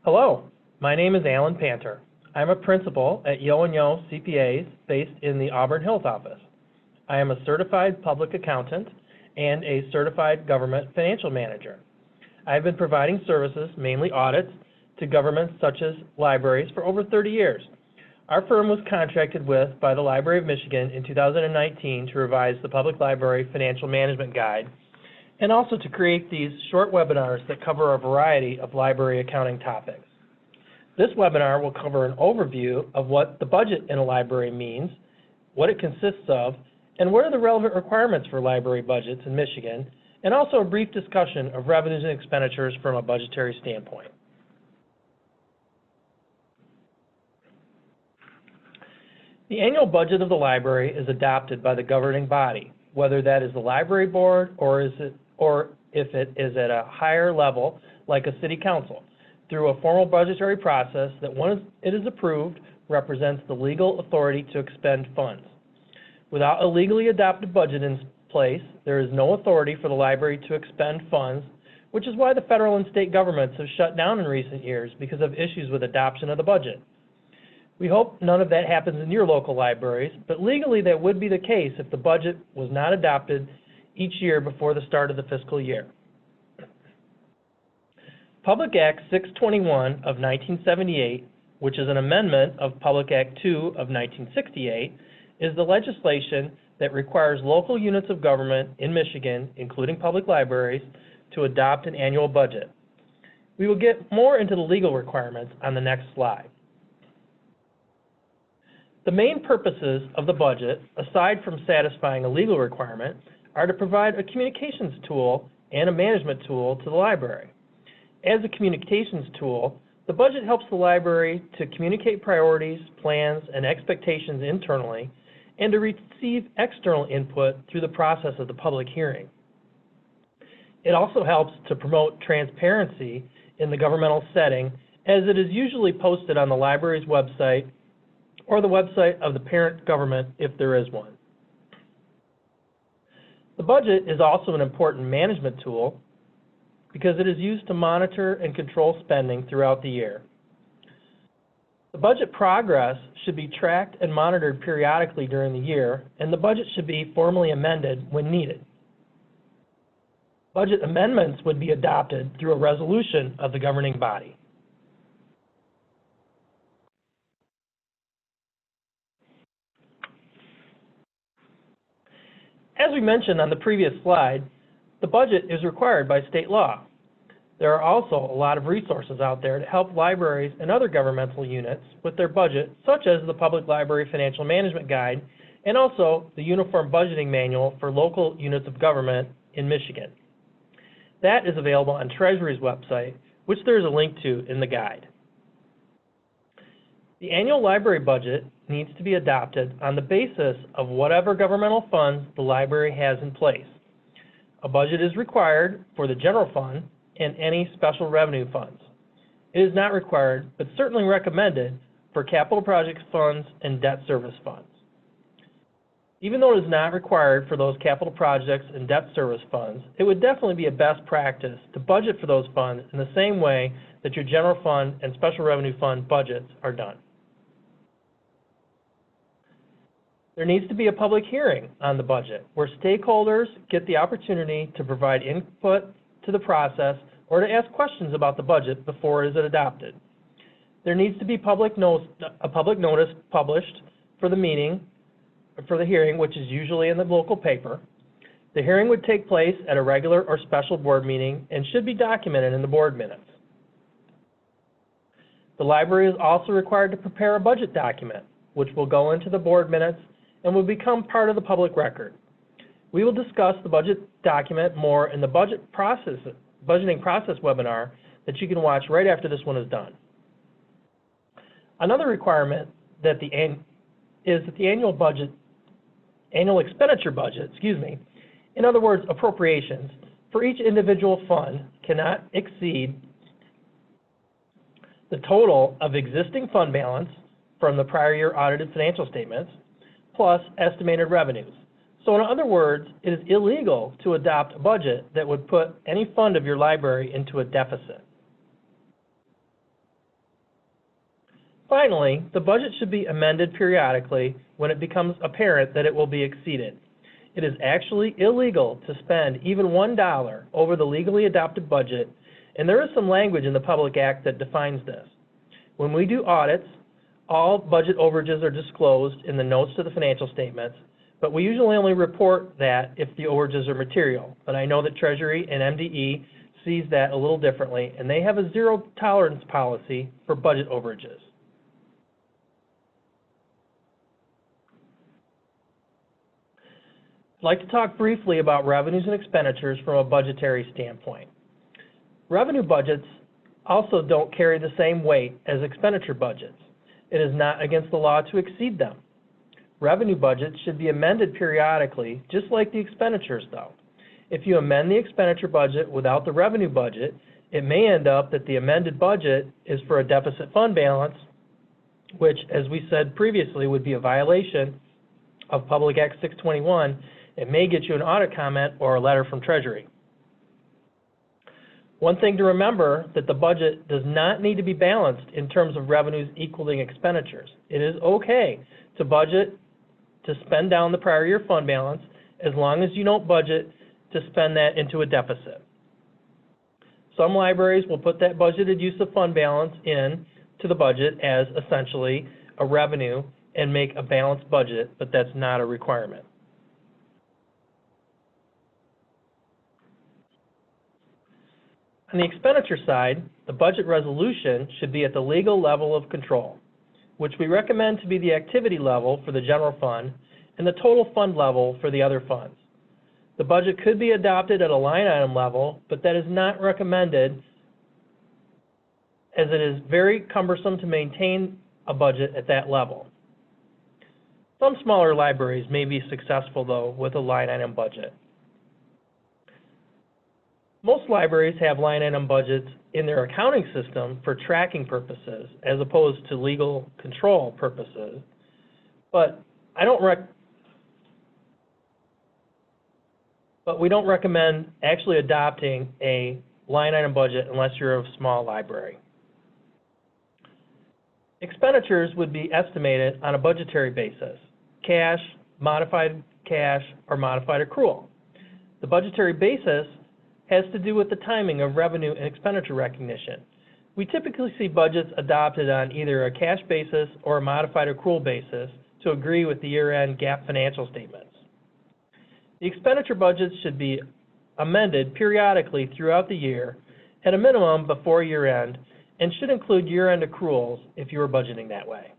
Hello, my name is Alan Panter. I'm a principal at Yeo and Yeo CPAs based in the Auburn Hills office. I am a certified public accountant and a certified government financial manager. I have been providing services, mainly audits, to governments such as libraries for over 30 years. Our firm was contracted with by the Library of Michigan in 2019 to revise the Public Library Financial Management Guide and also to create these short webinars that cover a variety of library accounting topics. This webinar will cover an overview of what the budget in a library means, what it consists of, and what are the relevant requirements for library budgets in Michigan, and also a brief discussion of revenues and expenditures from a budgetary standpoint. The annual budget of the library is adopted by the governing body, whether that is the library board or if it is at a higher level like a city council, through a formal budgetary process that once it is approved represents the legal authority to expend funds. Without a legally adopted budget in place, there is no authority for the library to expend funds, which is why the federal and state governments have shut down in recent years because of issues with adoption of the budget. We hope none of that happens in your local libraries, but legally that would be the case if the budget was not adopted each year before the start of the fiscal year. Public Act 621 of 1978, which is an amendment of Public Act 2 of 1968, is the legislation that requires local units of government in Michigan, including public libraries, to adopt an annual budget. We will get more into the legal requirements on the next slide. The main purposes of the budget, aside from satisfying a legal requirement, are to provide a communications tool and a management tool to the library. As a communications tool, the budget helps the library to communicate priorities, plans, and expectations internally, and to receive external input through the process of the public hearing. It also helps to promote transparency in the governmental setting, as it is usually posted on the library's website or the website of the parent government if there is one. The budget is also an important management tool because it is used to monitor and control spending throughout the year. The budget progress should be tracked and monitored periodically during the year, and the budget should be formally amended when needed. Budget amendments would be adopted through a resolution of the governing body. As we mentioned on the previous slide, the budget is required by state law. There are also a lot of resources out there to help libraries and other governmental units with their budget, such as the Public Library Financial Management Guide and also the Uniform Budgeting Manual for local units of government in Michigan. That is available on Treasury's website, which there is a link to in the guide. The annual library budget needs to be adopted on the basis of whatever governmental funds the library has in place. A budget is required for the general fund and any special revenue funds. It is not required, but certainly recommended, for capital projects funds and debt service funds. Even though it is not required for those capital projects and debt service funds, it would definitely be a best practice to budget for those funds in the same way that your general fund and special revenue fund budgets are done. There needs to be a public hearing on the budget where stakeholders get the opportunity to provide input to the process or to ask questions about the budget before it is adopted. There needs to be a public notice published for the hearing, which is usually in the local paper. The hearing would take place at a regular or special board meeting and should be documented in the board minutes. The library is also required to prepare a budget document, which will go into the board minutes and will become part of the public record. We will discuss the budget document more in the budgeting process webinar that you can watch right after this one is done. Another requirement is that the annual expenditure budget, in other words, appropriations, for each individual fund cannot exceed the total of existing fund balance from the prior year audited financial statements plus estimated revenues. So in other words, it is illegal to adopt a budget that would put any fund of your library into a deficit. Finally, the budget should be amended periodically when it becomes apparent that it will be exceeded. It is actually illegal to spend even $1 over the legally adopted budget, and there is some language in the Public Act that defines this. When we do audits, all budget overages are disclosed in the notes to the financial statements, but we usually only report that if the overages are material. But I know that Treasury and MDE sees that a little differently, and they have a zero tolerance policy for budget overages. I'd like to talk briefly about revenues and expenditures from a budgetary standpoint. Revenue budgets also don't carry the same weight as expenditure budgets. It is not against the law to exceed them. Revenue budgets should be amended periodically, just like the expenditures though. If you amend the expenditure budget without the revenue budget, it may end up that the amended budget is for a deficit fund balance, which, as we said previously, would be a violation of Public Act 621. It may get you an audit comment or a letter from Treasury. One thing to remember, that the budget does not need to be balanced in terms of revenues equaling expenditures. It is okay to budget to spend down the prior year fund balance as long as you don't budget to spend that into a deficit. Some libraries will put that budgeted use of fund balance in to the budget as essentially a revenue and make a balanced budget, but that's not a requirement. On the expenditure side, the budget resolution should be at the legal level of control, which we recommend to be the activity level for the general fund and the total fund level for the other funds. The budget could be adopted at a line item level, but that is not recommended as it is very cumbersome to maintain a budget at that level. Some smaller libraries may be successful though with a line item budget. Most libraries have line item budgets in their accounting system for tracking purposes as opposed to legal control purposes, but we don't recommend actually adopting a line item budget unless you're a small library. Expenditures would be estimated on a budgetary basis: cash, modified cash, or modified accrual. The budgetary basis has to do with the timing of revenue and expenditure recognition. We typically see budgets adopted on either a cash basis or a modified accrual basis to agree with the year-end GAAP financial statements. The expenditure budgets should be amended periodically throughout the year, at a minimum before year-end, and should include year-end accruals if you are budgeting that way.